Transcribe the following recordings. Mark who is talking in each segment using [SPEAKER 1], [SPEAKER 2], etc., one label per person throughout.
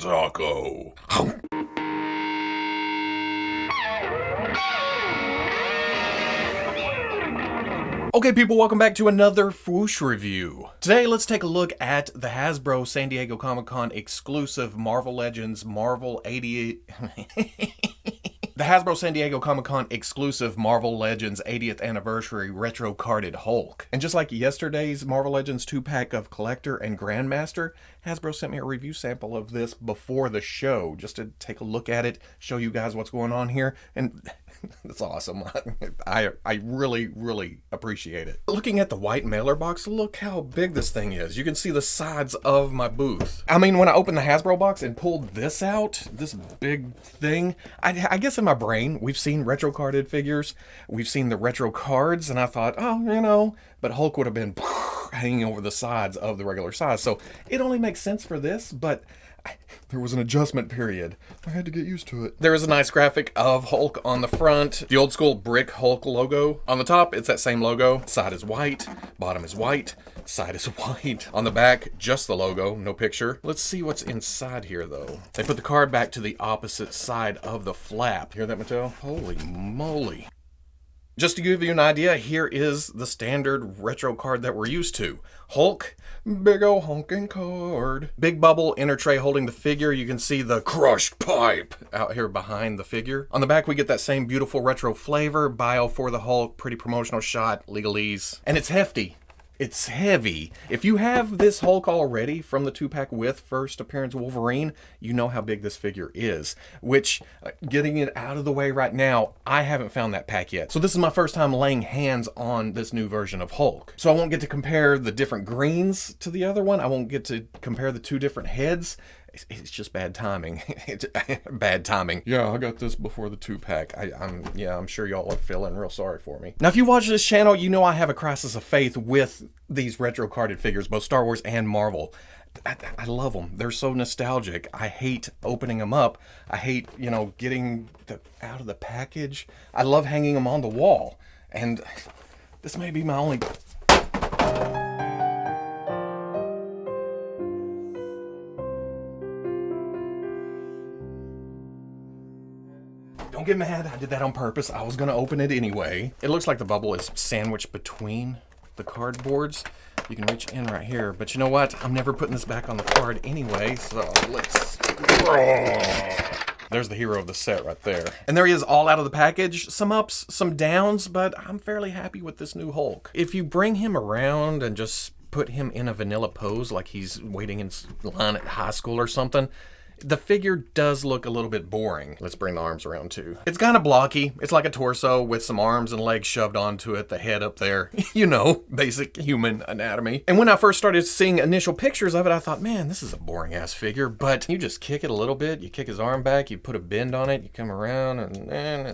[SPEAKER 1] taco. Okay people, welcome back to another Fwoosh review. Today let's take a look at the Hasbro San Diego Comic-Con exclusive Marvel Legends Marvel 80... The Hasbro San Diego Comic-Con exclusive Marvel Legends 80th Anniversary Retro Carded Hulk. And just like yesterday's Marvel Legends 2-pack of Collector and Grandmaster, Hasbro sent me a review sample of this before the show, just to take a look at it, show you guys what's going on here, and it's awesome. I really appreciate it. Looking at the white mailer box, look how big this thing is. You can see the sides of my booth. I mean, when I opened the Hasbro box and pulled this out, this big thing, I guess in my brain, we've seen retro carded figures, we've seen the retro cards, and I thought, oh, you know, but Hulk would have been hanging over the sides of the regular size. So it only makes sense for this, but there was an adjustment period. I had to get used to it. There is a nice graphic of Hulk on the front. The old school brick Hulk logo. On the top, it's that same logo. Side is white, bottom is white, side is white. On the back, just the logo, no picture. Let's see what's inside here though. They put the card back to the opposite side of the flap. Hear that, Mattel? Holy moly. Just to give you an idea, here is the standard retro card that we're used to. Hulk, big ol' honking card. Big bubble inner tray holding the figure. You can see the crushed pipe out here behind the figure. On the back, we get that same beautiful retro flavor. Bio for the Hulk, pretty promotional shot, legalese. And it's hefty. It's heavy. If you have this Hulk already from the 2-pack with first appearance Wolverine, you know how big this figure is. Which, getting it out of the way right now, I haven't found that pack yet. So this is my first time laying hands on this new version of Hulk. So I won't get to compare the different greens to the other one. I won't get to compare the two different heads. It's just bad timing. It's bad timing. Yeah, I got this before the 2-pack. I'm sure y'all are feeling real sorry for me. Now, if you watch this channel, you know I have a crisis of faith with these retro carded figures, both Star Wars and Marvel. I love them. They're so nostalgic. I hate opening them up. I hate, you know, getting out of the package. I love hanging them on the wall. And this may be my only... Don't get mad, I did that on purpose. I was gonna open it anyway. It looks like the bubble is sandwiched between the cardboards. You can reach in right here, but you know what? I'm never putting this back on the card anyway, so let's... There's the hero of the set right there. And there he is all out of the package. Some ups, some downs, but I'm fairly happy with this new Hulk. If you bring him around and just put him in a vanilla pose like he's waiting in line at high school or something, the figure does look a little bit boring. Let's bring the arms around too. It's kind of blocky. It's like a torso with some arms and legs shoved onto it, the head up there. You know, basic human anatomy. And when I first started seeing initial pictures of it, I thought, man, this is a boring ass figure. But you just kick it a little bit, you kick his arm back, you put a bend on it, you come around and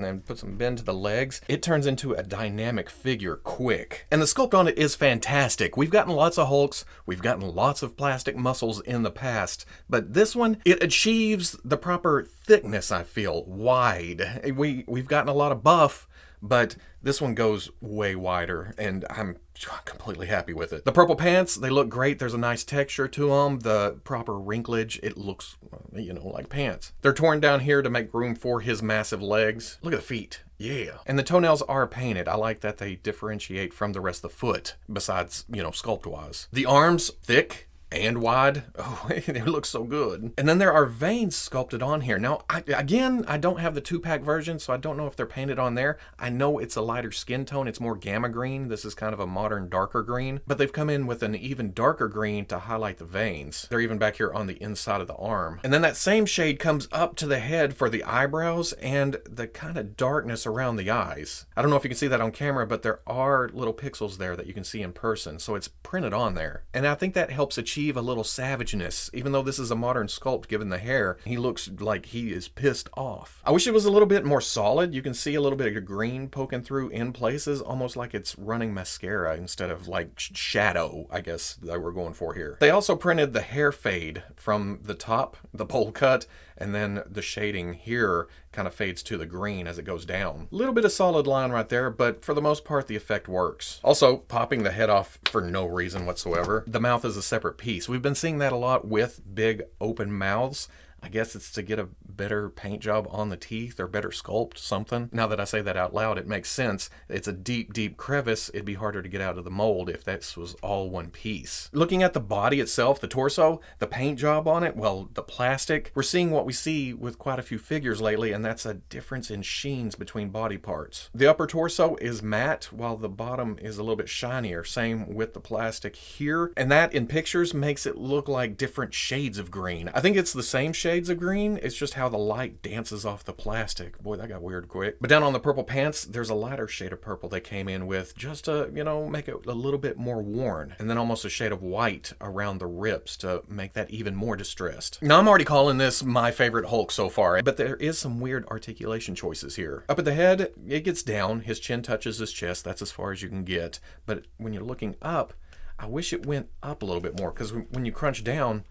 [SPEAKER 1] then put some bend to the legs. It turns into a dynamic figure quick. And the sculpt on it is fantastic. We've gotten lots of Hulks, we've gotten lots of plastic muscles in the past, but this one, it achieves the proper thickness, I feel, wide. We've gotten a lot of buff, but this one goes way wider, and I'm completely happy with it. The purple pants, they look great. There's a nice texture to them. The proper wrinklage, it looks, you know, like pants. They're torn down here to make room for his massive legs. Look at the feet. Yeah. And the toenails are painted. I like that they differentiate from the rest of the foot, besides, you know, sculpt-wise. The arms, thick and wide. Oh, they look so good. And then there are veins sculpted on here. Now, I don't have the 2-pack version, so I don't know if they're painted on there. I know it's a lighter skin tone. It's more gamma green. This is kind of a modern darker green, but they've come in with an even darker green to highlight the veins. They're even back here on the inside of the arm. And then that same shade comes up to the head for the eyebrows and the kind of darkness around the eyes. I don't know if you can see that on camera, but there are little pixels there that you can see in person, so it's printed on there. And I think that helps achieve a little savageness. Even though this is a modern sculpt given the hair, he looks like he is pissed off. I wish it was a little bit more solid. You can see a little bit of green poking through in places, almost like it's running mascara instead of like shadow, I guess, that we're going for here. They also printed the hair fade from the top, the bowl cut, and then the shading here kind of fades to the green as it goes down. A little bit of solid line right there, but for the most part, the effect works. Also, popping the head off for no reason whatsoever. The mouth is a separate piece. We've been seeing that a lot with big open mouths. I guess it's to get a better paint job on the teeth or better sculpt, something. Now that I say that out loud, it makes sense. It's a deep, deep crevice. It'd be harder to get out of the mold if this was all one piece. Looking at the body itself, the torso, the paint job on it, well, the plastic, we're seeing what we see with quite a few figures lately, and that's a difference in sheens between body parts. The upper torso is matte, while the bottom is a little bit shinier. Same with the plastic here. And that, in pictures, makes it look like different shades of green. I think it's the same shades of green, it's just how the light dances off the plastic. Boy, that got weird quick. But down on the purple pants, there's a lighter shade of purple they came in with just to, you know, make it a little bit more worn. And then almost a shade of white around the ribs to make that even more distressed. Now, I'm already calling this my favorite Hulk so far, but there is some weird articulation choices here. Up at the head, it gets down. His chin touches his chest. That's as far as you can get. But when you're looking up, I wish it went up a little bit more, because when you crunch down,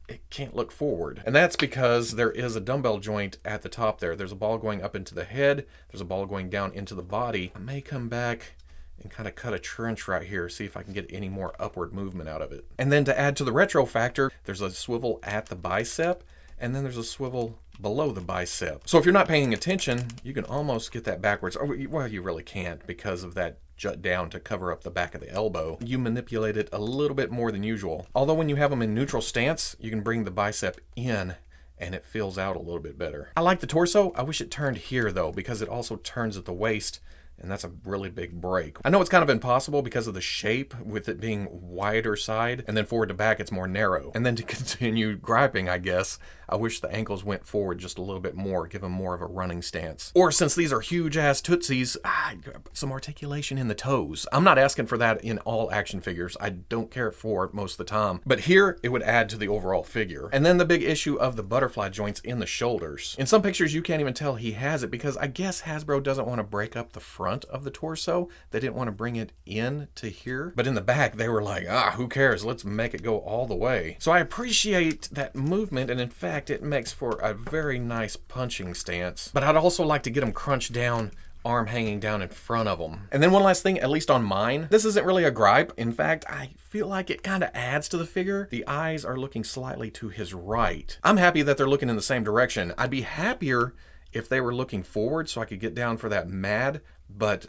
[SPEAKER 1] it can't look forward. And that's because there is a dumbbell joint at the top there. There's a ball going up into the head. There's a ball going down into the body. I may come back and kind of cut a trench right here, see if I can get any more upward movement out of it. And then to add to the retro factor, there's a swivel at the bicep, and then there's a swivel below the bicep. So if you're not paying attention, you can almost get that backwards. Well, you really can't because of that jut down to cover up the back of the elbow. You manipulate it a little bit more than usual. Although when you have them in neutral stance, you can bring the bicep in and it fills out a little bit better. I like the torso. I wish it turned here though, because it also turns at the waist, and that's a really big break. I know it's kind of impossible because of the shape, with it being wider side, and then forward to back it's more narrow. And then to continue griping, I guess, I wish the ankles went forward just a little bit more, give them more of a running stance. Or since these are huge ass tootsies, some articulation in the toes. I'm not asking for that in all action figures. I don't care for it most of the time. But here, it would add to the overall figure. And then the big issue of the butterfly joints in the shoulders. In some pictures, you can't even tell he has it because I guess Hasbro doesn't want to break up the front of the torso. They didn't want to bring it in to here. But in the back, they were like, who cares? Let's make it go all the way. So I appreciate that movement, and in fact, it makes for a very nice punching stance. But I'd also like to get them crunched down, arm hanging down in front of them. And then one last thing, at least on mine, this isn't really a gripe. In fact, I feel like it kind of adds to the figure. The eyes are looking slightly to his right. I'm happy that they're looking in the same direction. I'd be happier if they were looking forward so I could get down for that mad, but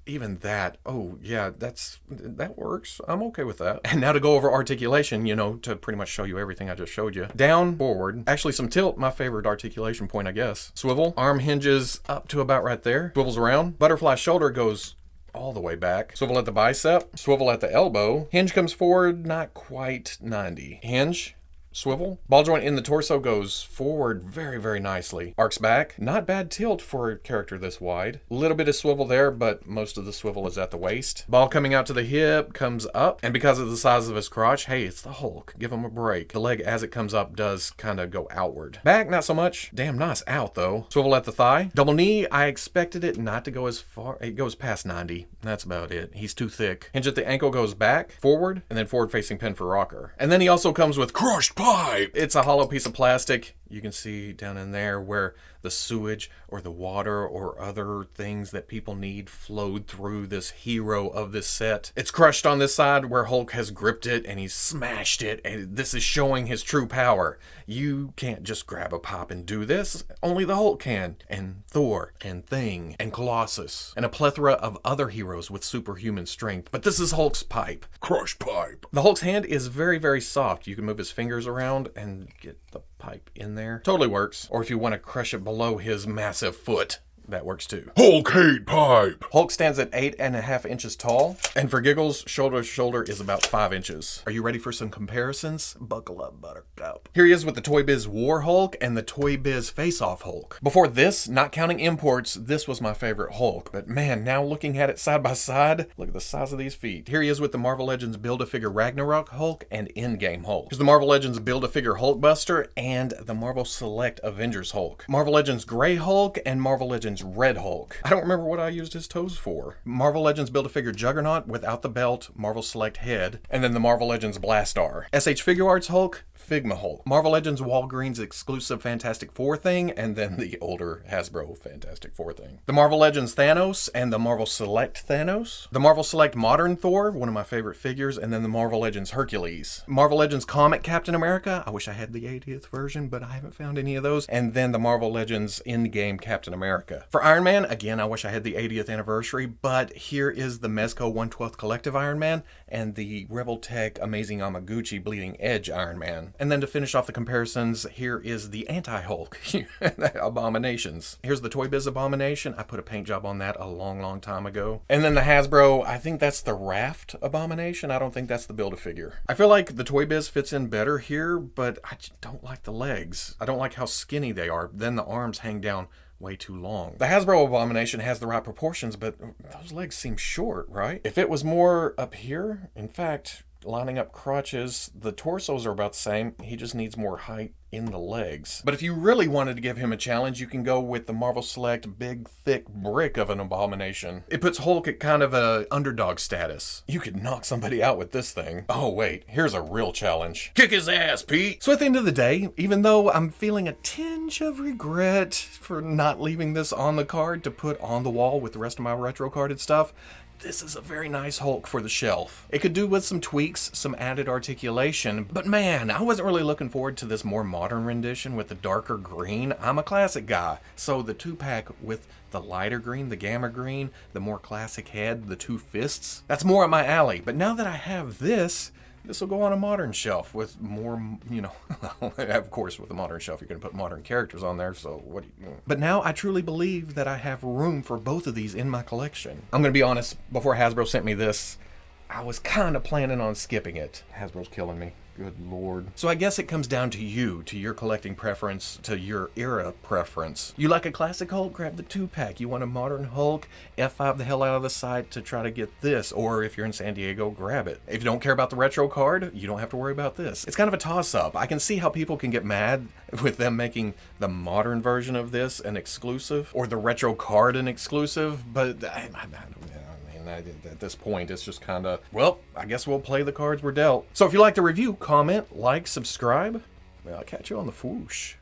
[SPEAKER 1] even that, oh yeah, that works. I'm okay with that. And now to go over articulation, you know, to pretty much show you everything I just showed you. Down, forward, actually some tilt, my favorite articulation point, I guess. Swivel, arm hinges up to about right there, swivels around. Butterfly shoulder goes all the way back. Swivel at the bicep, swivel at the elbow. Hinge comes forward, not quite 90. Hinge, swivel. Ball joint in the torso goes forward very, very nicely. Arcs back. Not bad tilt for a character this wide. A little bit of swivel there, but most of the swivel is at the waist. Ball coming out to the hip, comes up. And because of the size of his crotch, hey, it's the Hulk. Give him a break. The leg, as it comes up, does kind of go outward. Back, not so much. Damn nice out, though. Swivel at the thigh. Double knee, I expected it not to go as far. It goes past 90. That's about it. He's too thick. Hinge at the ankle goes back, forward, and then forward facing pin for rocker. And then he also comes with crushed pipe. It's a hollow piece of plastic. You can see down in there where the sewage or the water or other things that people need flowed through this hero of this set. It's crushed on this side where Hulk has gripped it and he's smashed it, and this is showing his true power. You can't just grab a pipe and do this. Only the Hulk can, and Thor, and Thing, and Colossus, and a plethora of other heroes with superhuman strength. But this is Hulk's pipe. Crushed pipe. The Hulk's hand is very, very soft. You can move his fingers around and get the pipe in there. Totally works. Or if you want to crush it below his massive foot, that works too. Hulk hate pipe. Hulk stands at 8.5 inches tall, and for giggles, shoulder to shoulder is about 5 inches. Are you ready for some comparisons? Buckle up, Buttercup. Here he is with the Toy Biz War Hulk and the Toy Biz Face Off Hulk. Before this, not counting imports, this was my favorite Hulk. But man, now looking at it side by side, look at the size of these feet. Here he is with the Marvel Legends Build-A-Figure Ragnarok Hulk and Endgame Hulk. Here's the Marvel Legends Build-A-Figure Hulkbuster and the Marvel Select Avengers Hulk. Marvel Legends Gray Hulk and Marvel Legends Legends Red Hulk. I don't remember what I used his toes for. Marvel Legends Build-A-Figure Juggernaut without the belt, Marvel Select head, and then the Marvel Legends Blastar. SH Figure Arts Hulk, Figma Hulk. Marvel Legends Walgreens exclusive Fantastic Four thing, and then the older Hasbro Fantastic Four thing. The Marvel Legends Thanos and the Marvel Select Thanos. The Marvel Select Modern Thor, one of my favorite figures, and then the Marvel Legends Hercules. Marvel Legends Comic Captain America. I wish I had the 80th version, but I haven't found any of those. And then the Marvel Legends Endgame Captain America. For Iron Man, again, I wish I had the 80th anniversary, but here is the Mezco 1/12 Collective Iron Man and the Revoltech Amazing Yamaguchi Bleeding Edge Iron Man. And then to finish off the comparisons, here is the Anti-Hulk Abominations. Here's the Toy Biz Abomination. I put a paint job on that a long time ago. And then the Hasbro, I think that's the Raft Abomination. I don't think that's the Build-A-Figure. I feel like the Toy Biz fits in better here, but I just don't like the legs. I don't like how skinny they are. Then the arms hang down way too long. The Hasbro Abomination has the right proportions, but those legs seem short, right? If it was more up here, in fact, lining up crotches, the torsos are about the same. He just needs more height in the legs. But if you really wanted to give him a challenge, you can go with the Marvel Select big thick brick of an Abomination. It puts Hulk at kind of a underdog status. You could knock somebody out with this thing. Oh wait, here's a real challenge. Kick his ass, Pete! So at the end of the day, even though I'm feeling a tinge of regret for not leaving this on the card to put on the wall with the rest of my retro carded stuff, this is a very nice Hulk for the shelf. It could do with some tweaks, some added articulation, but man, I wasn't really looking forward to this more modern rendition with the darker green. I'm a classic guy, so the 2-pack with the lighter green, the gamma green, the more classic head, the 2 fists, that's more up my alley. But now that I have this will go on a modern shelf with more, you know, of course with a modern shelf you're going to put modern characters on there, so what do you... But now I truly believe that I have room for both of these in my collection. I'm going to be honest, before Hasbro sent me this, I was kind of planning on skipping it. Hasbro's killing me. Good Lord. So I guess it comes down to you, to your collecting preference, to your era preference. You like a classic Hulk? Grab the 2-pack. You want a modern Hulk? F5 the hell out of the site to try to get this. Or if you're in San Diego, grab it. If you don't care about the retro card, you don't have to worry about this. It's kind of a toss-up. I can see how people can get mad with them making the modern version of this an exclusive, or the retro card an exclusive, but I don't know. At this point, it's just kind of, well, I guess we'll play the cards we're dealt. So if you like the review, comment, like, subscribe. I'll catch you on the Fwoosh.